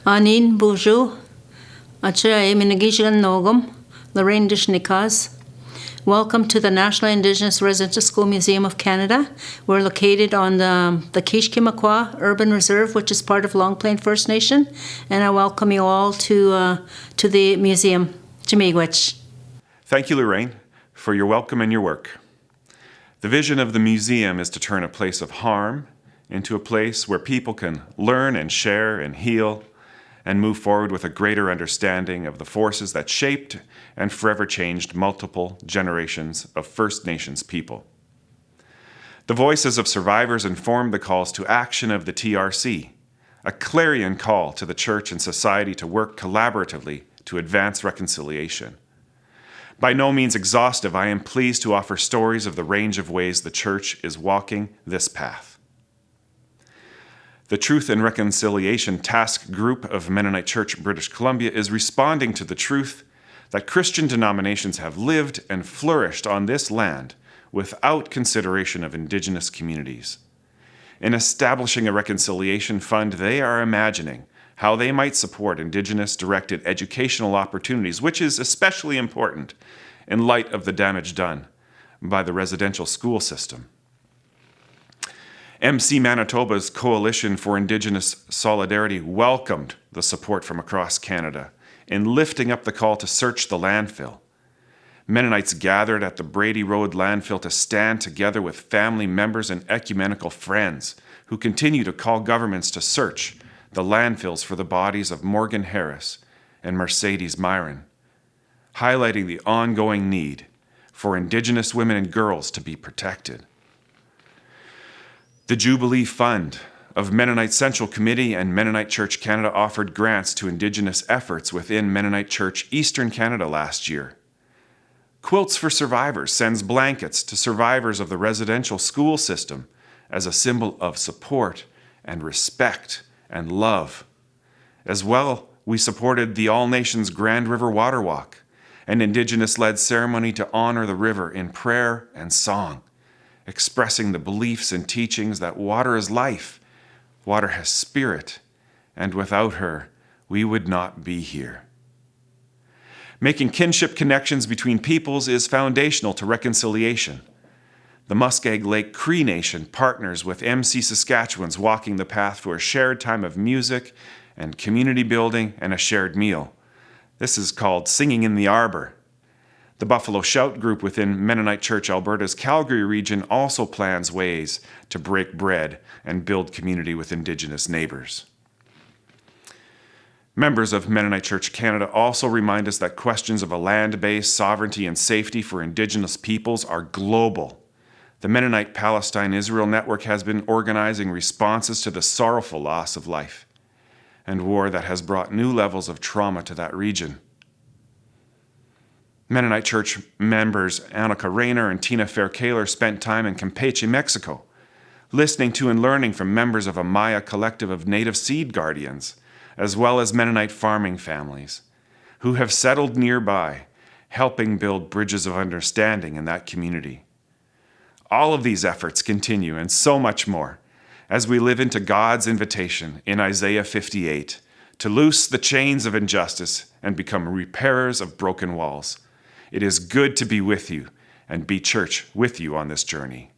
Anin Bourgeau, Achae Minagishan Nogum, Lorraine Dishnikaz. Welcome to the National Indigenous Residential School Museum of Canada. We're located on the Kishkimakwa Urban Reserve, which is part of Long Plain First Nation, and I welcome you all to the museum. Chimigwich. Thank you, Lorraine, for your welcome and your work. The vision of the museum is to turn a place of harm into a place where people can learn and share and heal and move forward with a greater understanding of the forces that shaped and forever changed multiple generations of First Nations people. The voices of survivors informed the calls to action of the TRC, a clarion call to the church and society to work collaboratively to advance reconciliation. By no means exhaustive, I am pleased to offer stories of the range of ways the church is walking this path. The Truth and Reconciliation Task Group of Mennonite Church, British Columbia, is responding to the truth that Christian denominations have lived and flourished on this land without consideration of Indigenous communities. In establishing a reconciliation fund, they are imagining how they might support Indigenous-directed educational opportunities, which is especially important in light of the damage done by the residential school system. MC Manitoba's Coalition for Indigenous Solidarity welcomed the support from across Canada in lifting up the call to search the landfill. Mennonites gathered at the Brady Road landfill to stand together with family members and ecumenical friends who continue to call governments to search the landfills for the bodies of Morgan Harris and Mercedes Myron, highlighting the ongoing need for Indigenous women and girls to be protected. The Jubilee Fund of Mennonite Central Committee and Mennonite Church Canada offered grants to Indigenous efforts within Mennonite Church Eastern Canada last year. Quilts for Survivors sends blankets to survivors of the residential school system as a symbol of support and respect and love. As well, we supported the All Nations Grand River Water Walk, an Indigenous-led ceremony to honor the river in prayer and song, expressing the beliefs and teachings that water is life, water has spirit, and without her, we would not be here. Making kinship connections between peoples is foundational to reconciliation. The Muskeg Lake Cree Nation partners with MC Saskatchewan's Walking the Path for a shared time of music and community building and a shared meal. This is called Singing in the Arbor. The Buffalo Shout group within Mennonite Church Alberta's Calgary region also plans ways to break bread and build community with Indigenous neighbors. Members of Mennonite Church Canada also remind us that questions of a land-based sovereignty and safety for Indigenous peoples are global. The Mennonite Palestine-Israel Network has been organizing responses to the sorrowful loss of life and war that has brought new levels of trauma to that region. Mennonite Church members Annika Rayner and Tina Fairkaler spent time in Campeche, Mexico, listening to and learning from members of a Maya collective of native seed guardians, as well as Mennonite farming families, who have settled nearby, helping build bridges of understanding in that community. All of these efforts continue, and so much more, as we live into God's invitation in Isaiah 58 to loose the chains of injustice and become repairers of broken walls. It is good to be with you and be church with you on this journey.